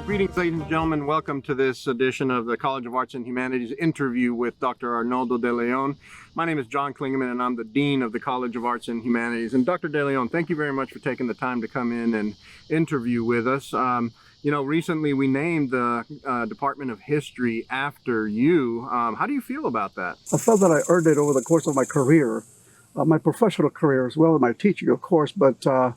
Greetings, ladies and gentlemen. Welcome to this edition of the College of Arts and Humanities interview with Dr. Arnoldo De León. My name is John Klingeman, and I'm the Dean of the College of Arts and Humanities. And Dr. De León, thank you very much for taking the time to come in and interview with us. Recently we named the Department of History after you. How do you feel about that? I felt that I earned it over the course of my career, my professional career as well as my teaching, of course, but I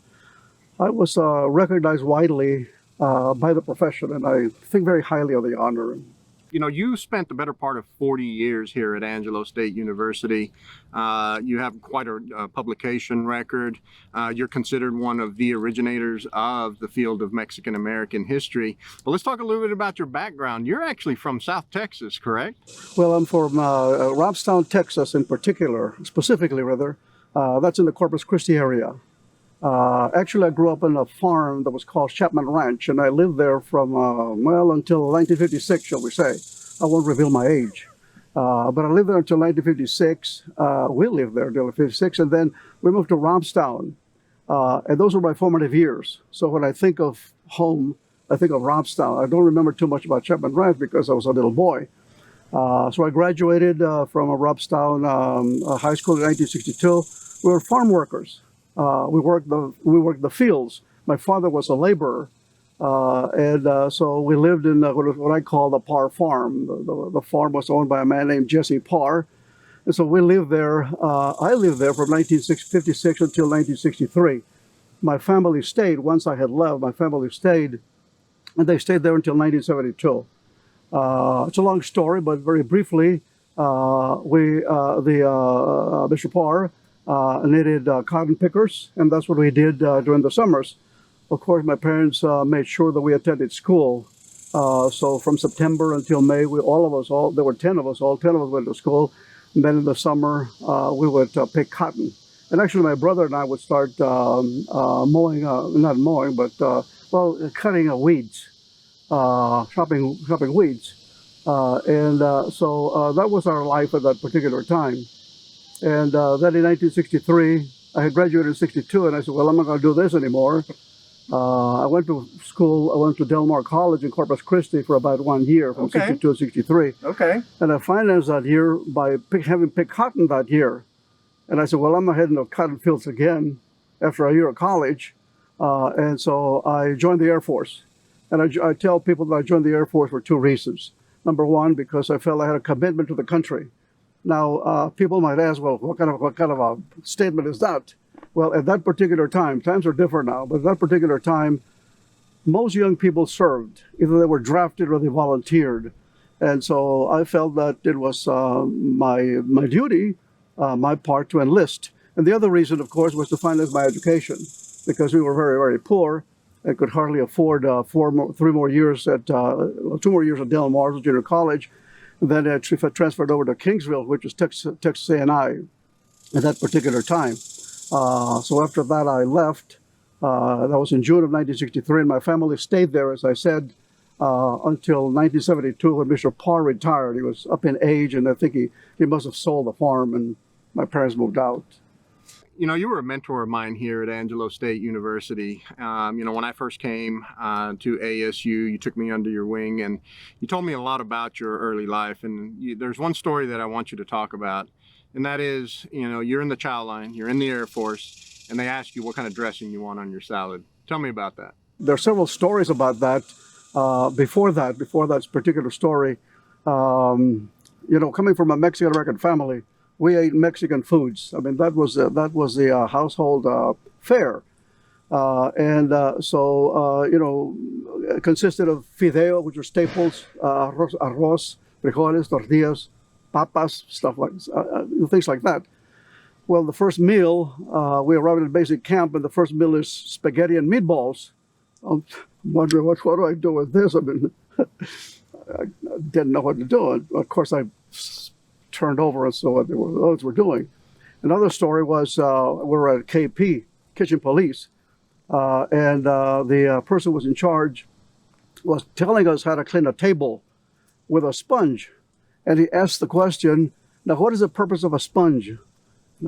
was recognized widely by the profession, and I think very highly of the honor. You know, you spent the better part of 40 years here at Angelo State University. You have quite a publication record. You're considered one of the originators of the field of Mexican American history. But let's talk a little bit about your background. You're actually from South Texas, correct? Well, I'm from Robstown, Texas in particular, specifically rather. That's in the Corpus Christi area. Actually, I grew up on a farm that was called Chapman Ranch, and I lived there from, until 1956, shall we say. I won't reveal my age. But I lived there until 1956. We lived there until 1956, and then we moved to Robstown. And those were my formative years. So when I think of home, I think of Robstown. I don't remember too much about Chapman Ranch because I was a little boy. So I graduated from a Robstown high school in 1962. We were farm workers. We worked the fields. My father was a laborer, so we lived in what I call the Parr Farm. The farm was owned by a man named Jesse Parr, and so we lived there. I lived there from 1956 until 1963. My family stayed. Once I had left, my family stayed, and they stayed there until 1972. It's a long story, but very briefly, Mr. Parr needed cotton pickers, and that's what we did during the summers. Of course, my parents made sure that we attended school. So from September until May, there were 10 of us, all 10 of us went to school. And then in the summer, we would pick cotton. And actually, my brother and I would start mowing, not mowing, but cutting weeds, chopping weeds. So that was our life at that particular time. And then in 1963, I had graduated in 62, and I said, well, I'm not going to do this anymore. I went to school. I went to Del Mar College in Corpus Christi for about 1 year, from 62 to 63. Okay. And I financed that year by having picked cotton that year. And I said, well, I'm heading to cotton fields again after a year of college. And so I joined the Air Force. And I tell people that I joined the Air Force for two reasons. Number one, because I felt I had a commitment to the country. Now, people might ask, well, what kind of a statement is that? Well, at that particular time, times are different now, but at that particular time, most young people served. Either they were drafted or they volunteered. And so I felt that it was my duty, my part, to enlist. And the other reason, of course, was to finance my education, because we were very, very poor and could hardly afford 2 more years at Del Mar Junior College. Then I transferred over to Kingsville, which was Texas A&I at that particular time. So after that, I left. That was in June of 1963, and my family stayed there, as I said, until 1972 when Mr. Parr retired. He was up in age, and I think he must have sold the farm, and my parents moved out. You know, you were a mentor of mine here at Angelo State University. When I first came to ASU, you took me under your wing and you told me a lot about your early life. And there's one story that I want you to talk about. And that is, you're in the chow line, you're in the Air Force, and they ask you what kind of dressing you want on your salad. Tell me about that. There are several stories about that. Before that particular story, coming from a Mexican-American family, we ate Mexican foods. I mean, that was the household fare, it consisted of fideo, which are staples, arroz, frijoles, tortillas, papas, things like that. Well, the first meal, we arrived at basic camp, and the first meal is spaghetti and meatballs. I'm wondering, what do I do with this? I mean, I didn't know what to do. And of course, I turned over and saw what those were doing. Another story was we were at KP, Kitchen Police, and the person who was in charge was telling us how to clean a table with a sponge. And he asked the question, now, what is the purpose of a sponge? And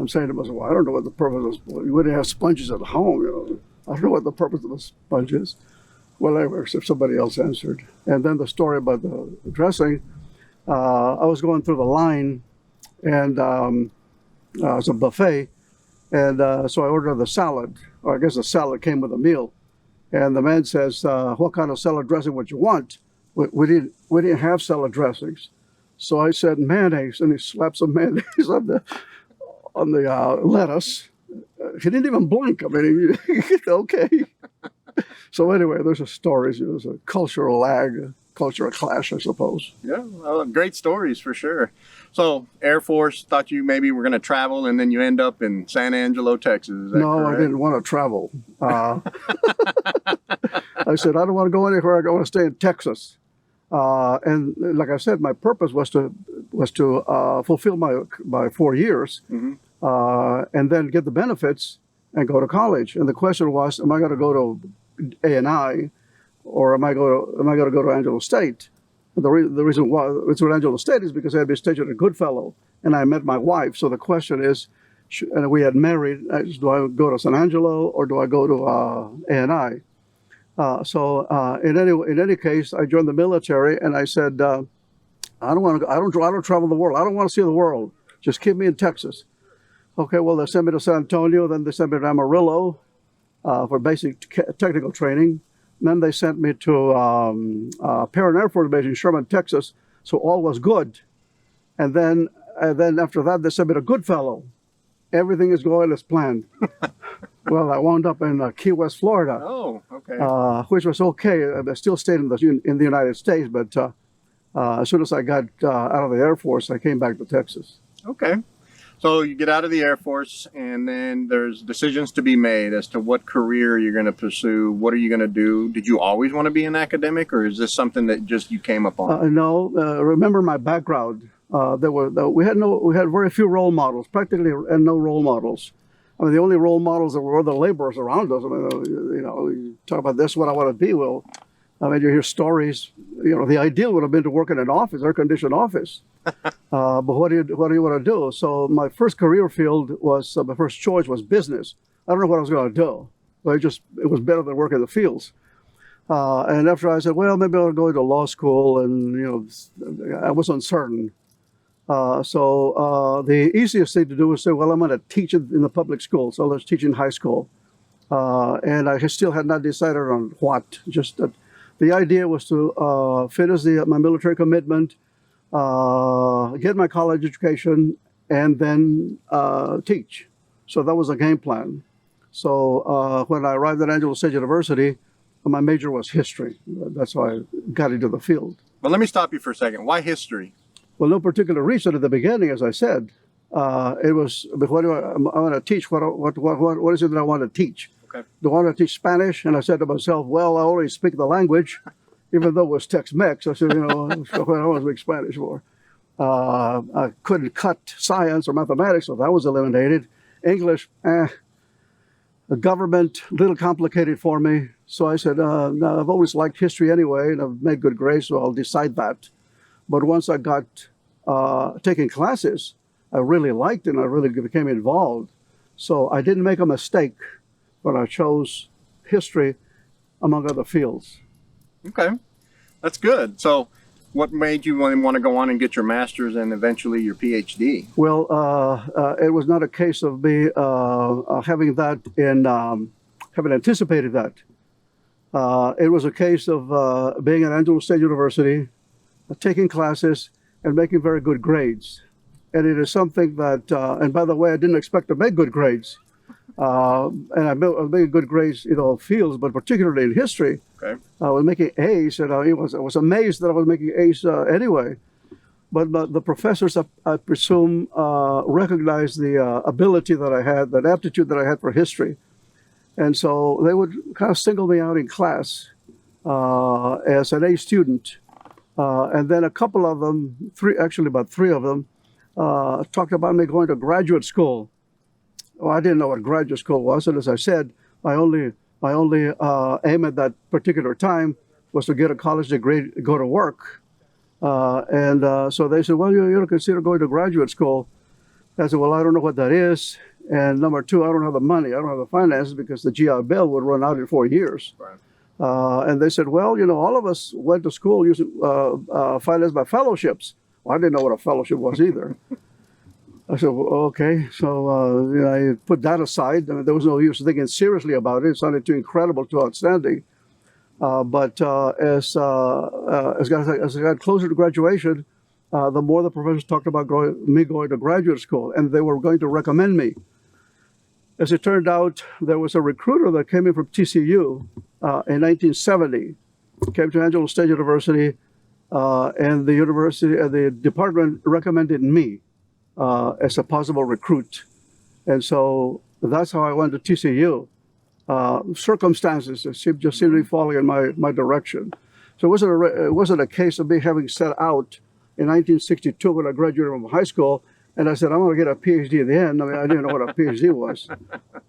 I'm saying to myself, well, I don't know what the purpose of a sponge. We wouldn't have sponges at home, I don't know what the purpose of a sponge is. Well, anyway, if somebody else answered. And then the story about the dressing, I was going through the line, and it was a buffet, and so I ordered the salad, or I guess the salad came with a meal. And the man says, "What kind of salad dressing would you want?" We didn't have salad dressings, so I said mayonnaise, and he slapped some mayonnaise on the lettuce. He didn't even blink. I mean, okay. So anyway, there's a story. There's a cultural lag, cultural clash, I suppose. Yeah, well, great stories for sure. So Air Force thought you maybe were going to travel, and then you end up in San Angelo, Texas. Is that No, correct? I didn't want to travel. I said, I don't want to go anywhere. I want to stay in Texas. And like I said, my purpose was to fulfill my 4 years, and then get the benefits and go to college. And the question was, am I going to go to A&I, or am I going to go to Angelo State? And the reason why it's with Angelo State is because I had been stationed at Goodfellow, and I met my wife. So the question is, and we had married, do I go to San Angelo or do I go to A&I? In any case, I joined the military, and I said, I don't travel the world. I don't want to see the world. Just keep me in Texas. Okay, well, they sent me to San Antonio, then they sent me to Amarillo for basic technical training. Then they sent me to Perrin Air Force Base in Sherman, Texas. So all was good. And then after that, they sent me to Goodfellow. Everything is going as planned. Well, I wound up in Key West, Florida. Oh, okay. Which was okay. I still stayed in the United States, but as soon as I got out of the Air Force, I came back to Texas. Okay. So you get out of the Air Force, and then there's decisions to be made as to what career you're going to pursue. What are you going to do? Did you always want to be an academic, or is this something that just you came upon? No. Remember my background. We had very few role models, practically, and no role models. I mean, the only role models that were the laborers around us. I mean, you talk about this, what I want to be. Well, I mean, you hear stories. The ideal would have been to work in an office, air-conditioned office. But what do you want to do? So my first career field was, my first choice was business. I don't know what I was going to do, but it was better than work in the fields. And after I said, well, maybe I'll go to law school, and I was uncertain. So the easiest thing to do was say, well, I'm going to teach it in the public school. So let's teach in high school. And I still had not decided on what. Just that the idea was to finish my military commitment, get my college education, and then teach. So that was a game plan. So when I arrived at Angelo State University, my major was history. That's why I got into the field. Well, let me stop you for a second. Why history? Well, no particular reason at the beginning, as I said. It was, what do I want to teach? What is it that I want to teach? Okay. Do I want to teach Spanish? And I said to myself, well, I already speak the language, even though it was Tex-Mex. I said, what do I want to speak Spanish for? I couldn't cut science or mathematics, so that was eliminated. English, the government, a little complicated for me. So I said, no, I've always liked history anyway, and I've made good grades, so I'll decide that. But once I got taking classes, I really liked it, and I really became involved. So I didn't make a mistake when I chose history among other fields. Okay, that's good. So what made you want to go on and get your master's and eventually your PhD? Well, it was not a case of me having that having anticipated that. It was a case of being at Angelo State University, taking classes, and making very good grades. And it is something that, and by the way, I didn't expect to make good grades. And I was making good grades in all fields, but particularly in history. Okay. I was making A's, and I was amazed that I was making A's anyway. But the professors, I presume, recognized the ability that I had, that aptitude that I had for history. And so they would kind of single me out in class as an A student. And then a couple of them, about three of them, talked about me going to graduate school. Well, I didn't know what graduate school was, and as I said, my only aim at that particular time was to get a college degree, go to work. So they said, well, you don't consider going to graduate school. I said, well, I don't know what that is. And number two, I don't have the money. I don't have the finances because the GI Bill would run out in 4 years. Right. And they said, well, all of us went to school using financed by fellowships. Well, I didn't know what a fellowship was either. I said, well, okay. So I put that aside. I mean, there was no use thinking seriously about it. It sounded too incredible, too outstanding. But as I got closer to graduation, the more the professors talked about me going to graduate school, and they were going to recommend me. As it turned out, there was a recruiter that came in from TCU in 1970, came to Angelo State University, and the department recommended me as a possible recruit. And so that's how I went to TCU. Circumstances just seemed to be falling in my direction. So it wasn't a case of me having set out in 1962 when I graduated from high school, and I said, I'm going to get a PhD at the end. I mean, I didn't know what a PhD was.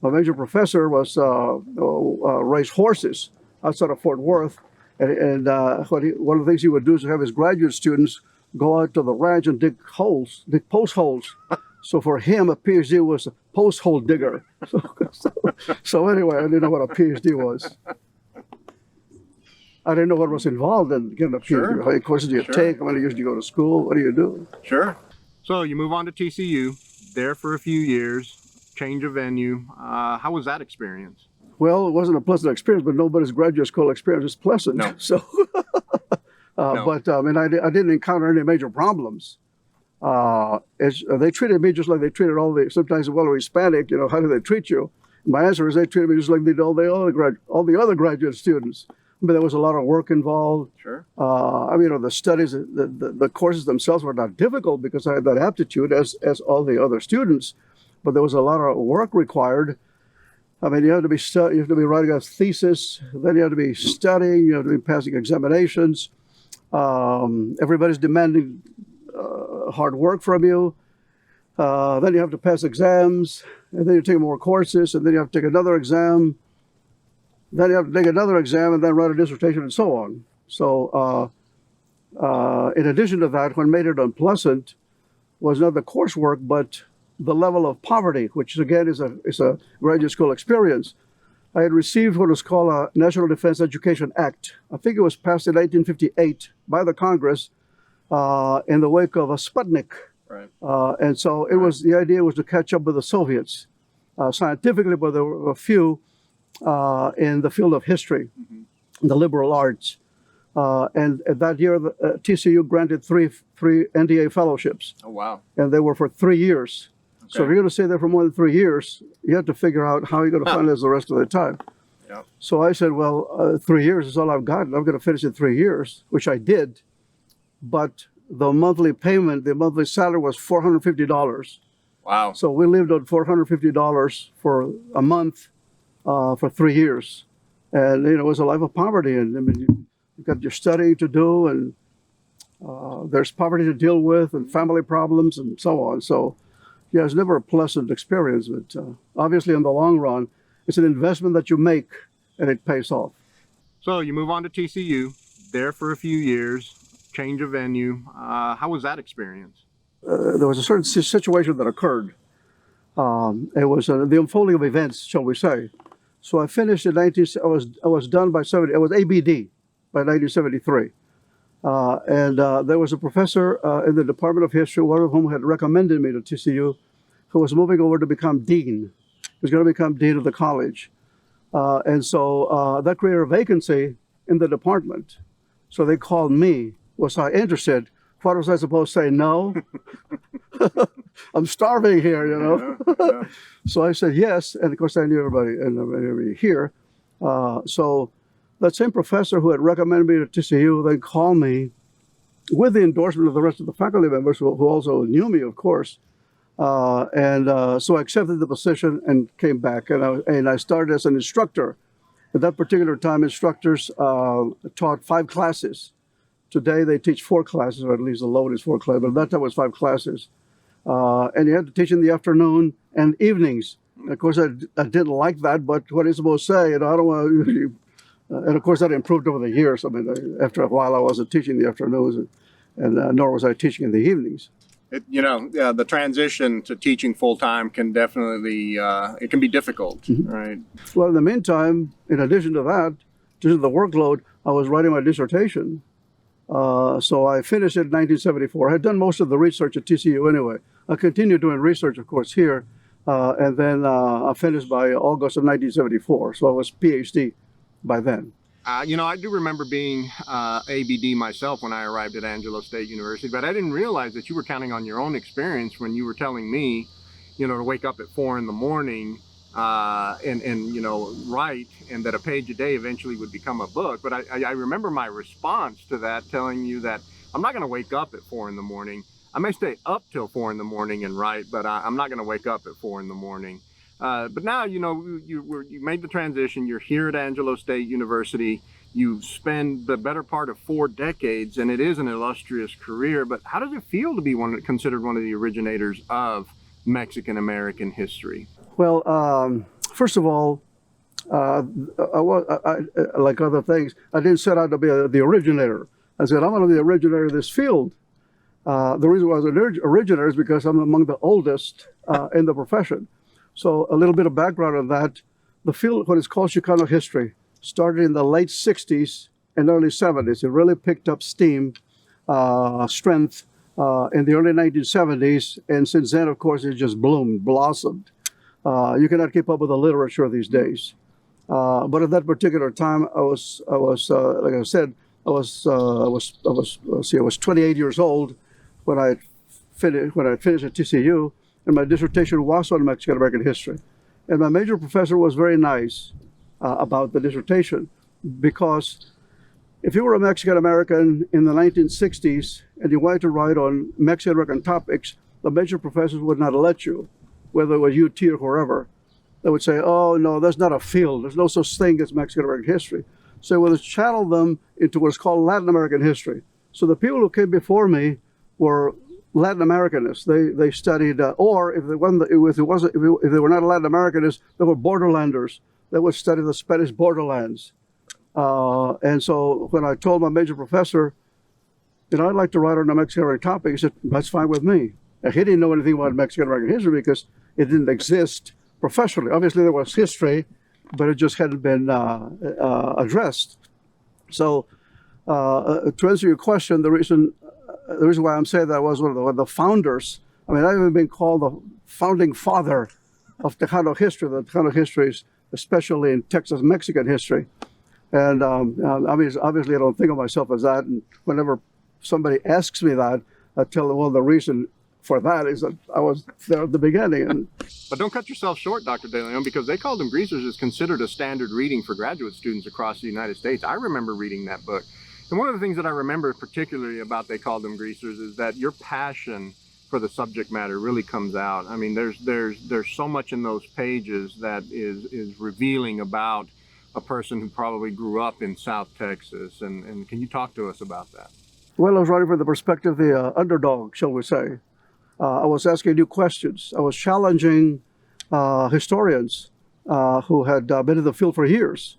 My major professor was raised horses outside of Fort Worth, and one of the things he would do is have his graduate students go out to the ranch and dig post holes. So for him, a PhD was a post hole digger. So anyway, I didn't know what a PhD was. I didn't know what was involved in getting a PhD. Sure. How many courses do you take? How many years do you go to school? What do you do? Sure. So you move on to TCU, there for a few years, change of venue. How was that experience? Well, it wasn't a pleasant experience, but nobody's graduate school experience is pleasant. No. So, No. But I mean, I didn't encounter any major problems. They treated me just like they treated sometimes, well, we're Hispanic, how do they treat you? My answer is they treated me just like they did all the other graduate students. But there was a lot of work involved. Sure. The studies, the courses themselves were not difficult because I had that aptitude as all the other students, but there was a lot of work required. I mean, you have to be writing a thesis, then you have to be studying, you have to be passing examinations. Everybody's demanding hard work from you. Then you have to pass exams, and then you take more courses, and then you have to take another exam. Then you have to take another exam and then write a dissertation and so on. So in addition to that, what made it unpleasant was not the coursework, but the level of poverty, which again is a graduate school experience. I had received what was called a National Defense Education Act. I think it was passed in 1958 by the Congress in the wake of a Sputnik. Right. And so the idea was to catch up with the Soviets scientifically, but there were a few in the field of history, the liberal arts. And that year, TCU granted three NDA fellowships. Oh, wow. And they were for 3 years. Okay. So if you're going to stay there for more than 3 years, you have to figure out how you're going to finance the rest of the time. Yeah. So I said, well, 3 years is all I've got. I'm going to finish in 3 years, which I did. But the monthly salary was $450. Wow. So we lived on $450 for a month for 3 years. And, it was a life of poverty. And I mean, you've got your studying to do, and there's poverty to deal with, and family problems, and so on. So, yeah, it's never a pleasant experience. But obviously, in the long run, it's an investment that you make, and it pays off. So you move on to TCU, there for a few years, change of venue. How was that experience? There was a certain situation that occurred. It was the unfolding of events, shall we say. So I finished in I was done by 70. I was ABD by 1973, and there was a professor in the Department of History, one of whom had recommended me to TCU, who was moving over to become dean. He was going to become dean of the college, and so that created a vacancy in the department. So they called me. Was I interested? What was I supposed to say? No. I'm starving here, Yeah. So I said yes, and of course I knew everybody here. So that same professor who had recommended me to TCU then called me with the endorsement of the rest of the faculty members who also knew me, of course. So I accepted the position and came back, and I started as an instructor. At that particular time, instructors taught 5 classes. Today they teach 4 classes, or at least the load is 4 classes, but at that time it was 5 classes. And you had to teach in the afternoon and evenings. And of course, I didn't like that, but what are you supposed to say? I don't want to. And of course, that improved over the years. I mean, after a while, I wasn't teaching in the afternoons, and nor was I teaching in the evenings. The transition to teaching full time can definitely it can be difficult, right? Well, in the meantime, in addition to that, due to the workload, I was writing my dissertation. So I finished it in 1974. I had done most of the research at TCU anyway. I continued doing research, of course, here, and then I finished by August of 1974. So I was PhD by then. You know, I do remember being ABD myself when I arrived at Angelo State University, but I didn't realize that you were counting on your own experience when you were telling me, you know, to wake up at 4 in the morning and you know, write, and that a page a day eventually would become a book. But I remember my response to that, telling you that I'm not going to wake up at 4 in the morning. I may stay up till 4 in the morning and write, but I'm not going to wake up at 4 in the morning. But now, you know, you made the transition. You're here at Angelo State University. You spend the better part of 4 decades, and it is an illustrious career. But how does it feel to be considered one of the originators of Mexican-American history? Well, first of all, like other things, I didn't set out to be the originator. I said, I'm going to be the originator of this field. The reason why I was an originator is because I'm among the oldest in the profession. So a little bit of background on that. The field, what is called Chicano history, started in the late 60s and early 70s. It really picked up steam, strength in the early 1970s. And since then, of course, it just bloomed, blossomed. You cannot keep up with the literature these days. But at that particular time, I was like I said, I was 28 years old when I finished at TCU. And my dissertation was on Mexican-American history. And my major professor was very nice about the dissertation, because if you were a Mexican-American in the 1960s and you wanted to write on Mexican-American topics, the major professors would not let you, whether it was UT or wherever. They would say, oh, no, that's not a field. There's no such thing as Mexican-American history. So we would channel them into what's called Latin American history. So the people who came before me were Latin Americanists. They studied, or if they were not Latin Americanists, they were borderlanders. They would study the Spanish borderlands. And so when I told my major professor, you know, I'd like to write on a Mexican-American topic, he said, that's fine with me. And he didn't know anything about Mexican-American history because it didn't exist professionally. Obviously, there was history, but it just hadn't been addressed. So to answer your question, the reason why I'm saying that I was one of the founders, I mean, I've even been called the founding father of Tejano history, the Tejano histories, especially in Texas Mexican history. And I mean, obviously I don't think of myself as that. And whenever somebody asks me that, I tell them, well, the reason for that is that I was there at the beginning. And but don't cut yourself short, Dr. De León, because They Called Them Greasers is considered a standard reading for graduate students across the United States. I remember reading that book. And one of the things that I remember particularly about They Called Them Greasers is that your passion for the subject matter really comes out. I mean, there's so much in those pages that is revealing about a person who probably grew up in South Texas. And can you talk to us about that? Well, I was writing from the perspective of the underdog, shall we say. I was asking new questions. I was challenging historians who had been in the field for years.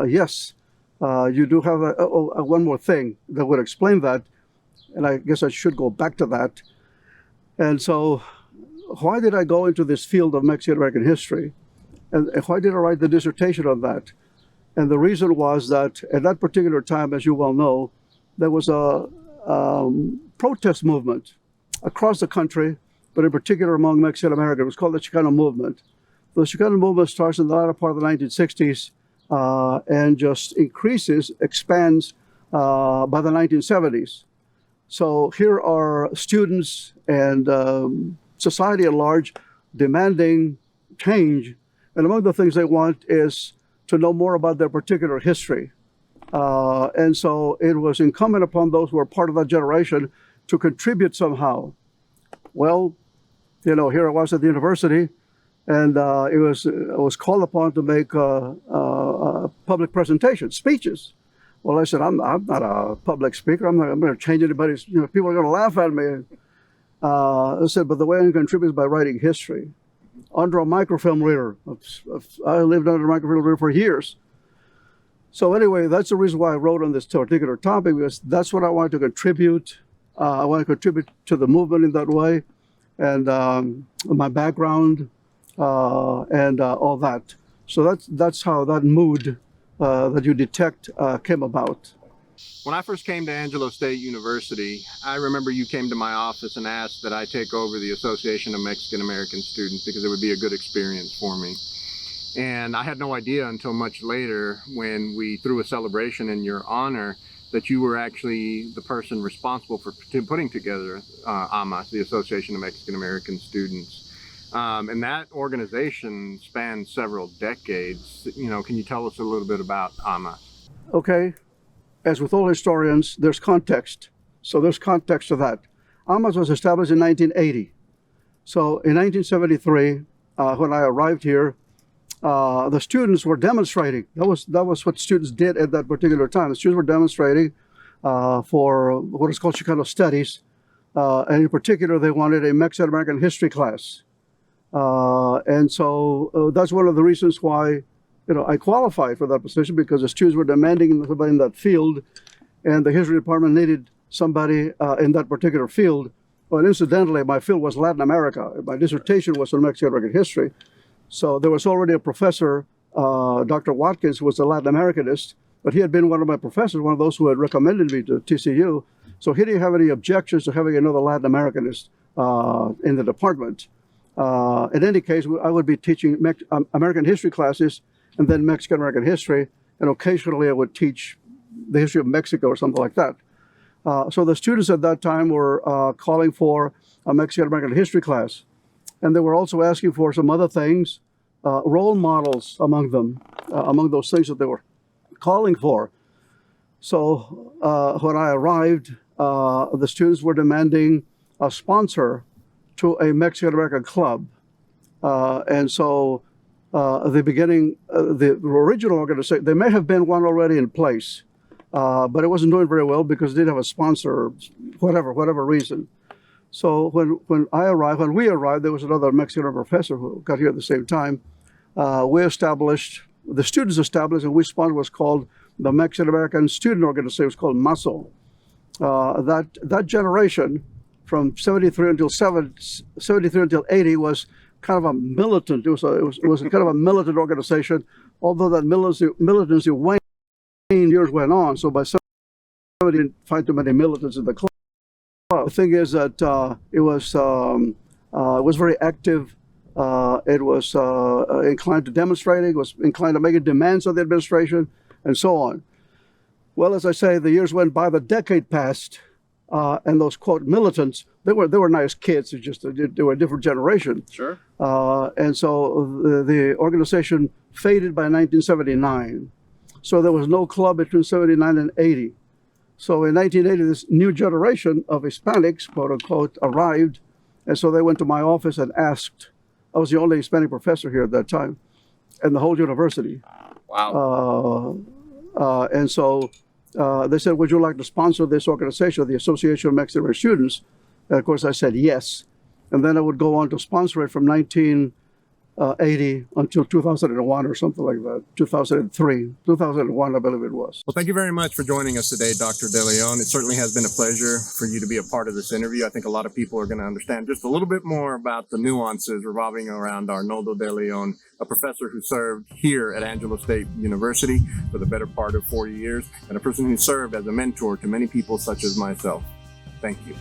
Yes, you do have one more thing that would explain that, and I guess I should go back to that. And so, why did I go into this field of Mexican-American history? And why did I write the dissertation on that? And the reason was that at that particular time, as you well know, there was a protest movement across the country, but in particular among Mexican-Americans. It was called the Chicano movement. The Chicano movement starts in the latter part of the 1960s and just expands by the 1970s. So here are students and society at large demanding change. And among the things they want is to know more about their particular history. And so it was incumbent upon those who were part of that generation to contribute somehow. Well, you know, here I was at the university, and I was called upon to make public presentations, speeches. Well, I said, I'm not a public speaker. I'm going to change anybody's, you know, people are going to laugh at me. I said, but the way I can contribute is by writing history. Under a microfilm reader. I lived under a microfilm reader for years. So anyway, that's the reason why I wrote on this particular topic, because that's what I wanted to contribute. I want to contribute to the movement in that way, and my background and all that. So that's how that mood that you detect came about. When I first came to Angelo State University, I remember you came to my office and asked that I take over the Association of Mexican American Students because it would be a good experience for me. And I had no idea until much later when we threw a celebration in your honor that you were actually the person responsible for putting together AMAS, the Association of Mexican American Students. And that organization spanned several decades. You know, can you tell us a little bit about AMAS? Okay, as with all historians, there's context. So there's context to that. AMAS was established in 1980. So in 1973, when I arrived here, the students were demonstrating. That was what students did at that particular time. The students were demonstrating for what is called Chicano Studies, and in particular, they wanted a Mexican American history class, and so that's one of the reasons why I qualified for that position, because the students were demanding somebody in that field, and the history department needed somebody in that particular field. Well, incidentally, my field was Latin America. My dissertation was on Mexican American history. So there was already a professor, Dr. Watkins, who was a Latin Americanist, but he had been one of my professors, one of those who had recommended me to TCU. So he didn't have any objections to having another Latin Americanist in the department. In any case, I would be teaching American history classes and then Mexican American history, and occasionally I would teach the history of Mexico or something like that. So the students at that time were calling for a Mexican American history class. And they were also asking for some other things, role models among them, among those things that they were calling for. So when I arrived, the students were demanding a sponsor to a Mexican American club. And so the original organization, there may have been one already in place, but it wasn't doing very well because it didn't have a sponsor, whatever reason. So when we arrived, there was another Mexican professor who got here at the same time. The students established, and we sponsored what's called the Mexican American Student Organization. It was called MASO. That generation, from 73 until 80, was kind of a militant. It was kind of a militant organization, although that militancy waned, years went on. So by 70, didn't find too many militants in the club. The thing is that it was very active. It was inclined to demonstrating. It was inclined to making demands of the administration, and so on. Well, as I say, the years went by, the decade passed, and those quote militants, they were nice kids. It's just they were a different generation. Sure. And so the organization faded by 1979. So there was no club between 79 and 80. So in 1980, this new generation of Hispanics, quote unquote, arrived. And so they went to my office and asked. I was the only Hispanic professor here at that time, in the whole university. Wow. And so they said, would you like to sponsor this organization, the Association of Mexican American Students? And of course, I said yes. And then I would go on to sponsor it from 1980 until 2001 or something like that, 2001, I believe it was. Well, thank you very much for joining us today, Dr. De León. It certainly has been a pleasure for you to be a part of this interview. I think a lot of people are going to understand just a little bit more about the nuances revolving around Arnoldo De León, a professor who served here at Angelo State University for the better part of 40 years, and a person who served as a mentor to many people such as myself. Thank you.